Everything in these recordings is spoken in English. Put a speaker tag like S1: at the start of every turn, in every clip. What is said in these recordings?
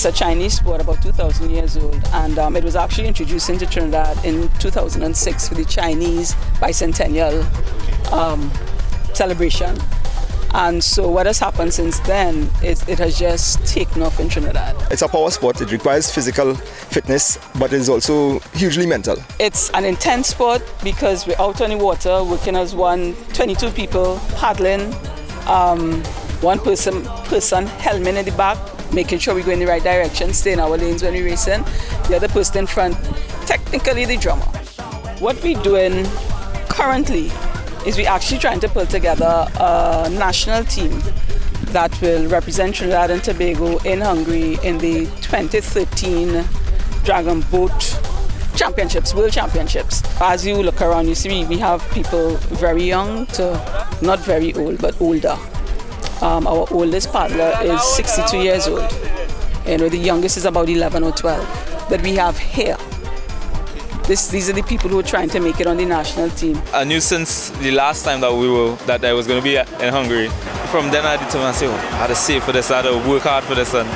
S1: It's a Chinese sport, about 2,000 years old, and it was actually introduced into Trinidad in 2006 for the Chinese bicentennial celebration. And so what has happened since then is it has just taken off in Trinidad.
S2: It's a power sport. It requires physical fitness, but it is also hugely mental.
S1: It's an intense sport because we're out on the water working as 22 people paddling, one person helmet in the back, making sure we go in the right direction, stay in our lanes when we're racing. The other person in front, technically the drummer. What we're doing currently is we're actually trying to put together a national team that will represent Trinidad and Tobago in Hungary in the 2013 Dragon Boat Championships, World Championships. As you look around, you see we have people very young to not very old, but older. Our oldest paddler is 62 years old. The youngest is about 11 or 12 that we have here. These are the people who are trying to make it on the national team.
S3: I knew since the last time that I was going to be in Hungary. From then I determined I had to save for this, I had to work hard for this, and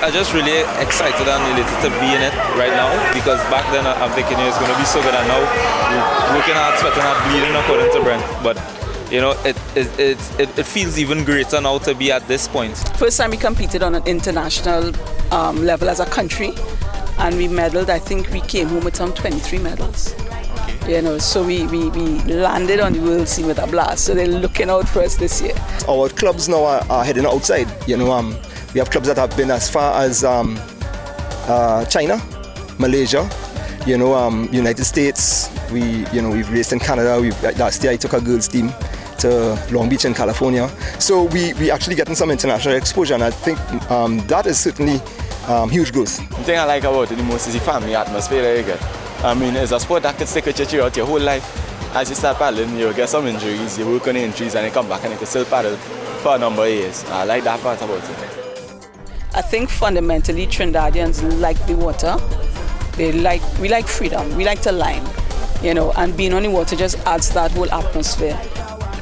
S3: I'm just really excited and elated to be in it right now, because back then I'm thinking it's going to be so good, and now we're working hard, sweating hard, bleeding according to Brent. But it feels even greater now to be at this point.
S1: First time we competed on an international level as a country. And we medaled, I think we came home with some 23 medals. Okay. So we landed on the world scene with a blast. So they're looking out for us this year.
S2: Our clubs now are heading outside. We have clubs that have been as far as China, Malaysia, United States. We've raced in Canada. Last year I took a girls team to Long Beach in California. So we actually getting some international exposure, and I think that is certainly huge growth.
S4: The thing I like about it the most is the family atmosphere that you get. I mean, it's a sport that could stick with you throughout your whole life. As you start paddling, you get some injuries, you work on the injuries, and you come back and you can still paddle for a number of years. I like that part about it.
S1: I think fundamentally Trinidadians like the water. We like freedom. We like to line, and being on the water just adds that whole atmosphere.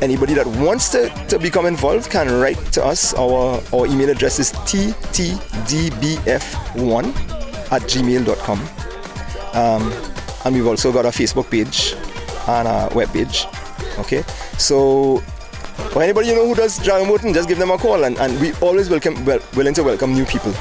S2: Anybody that wants to become involved can write to us. Our email address is ttdbf1@gmail.com. And we've also got a Facebook page and a web page. Okay, so for anybody who does dragon boating, just give them a call, and we always willing to welcome new people.